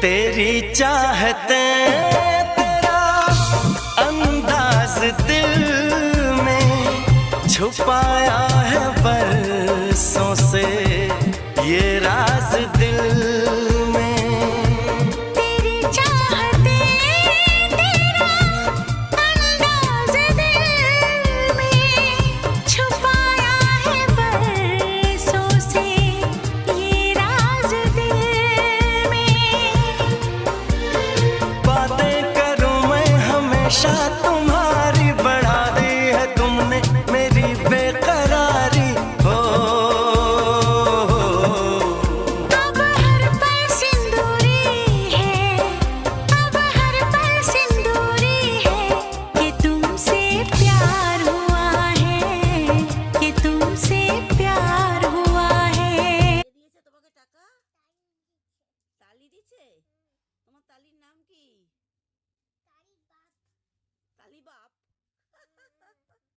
तेरी चाहते तेरा अंदाज दिल में छुपाया है बरसों से ये राज दिल में। तेरी चाहते तेरा अंदाज दिल में छुपाया है बरसों से ये राज दिल में। बातें करूं मैं हमेशा तुम्हारी, बढ़ा दी है तुमने मेरी बेकरारी हो। अब हर पल सिंदूरी है, अब हर पल सिंदूरी है कि तुमसे प्यार हुआ है, कि तुमसे प्यार हुआ है। দিয়েছে তোমাকে টাকা? তালি দিচ্ছে? তোমার তালির নাম কি? তালি বাপ।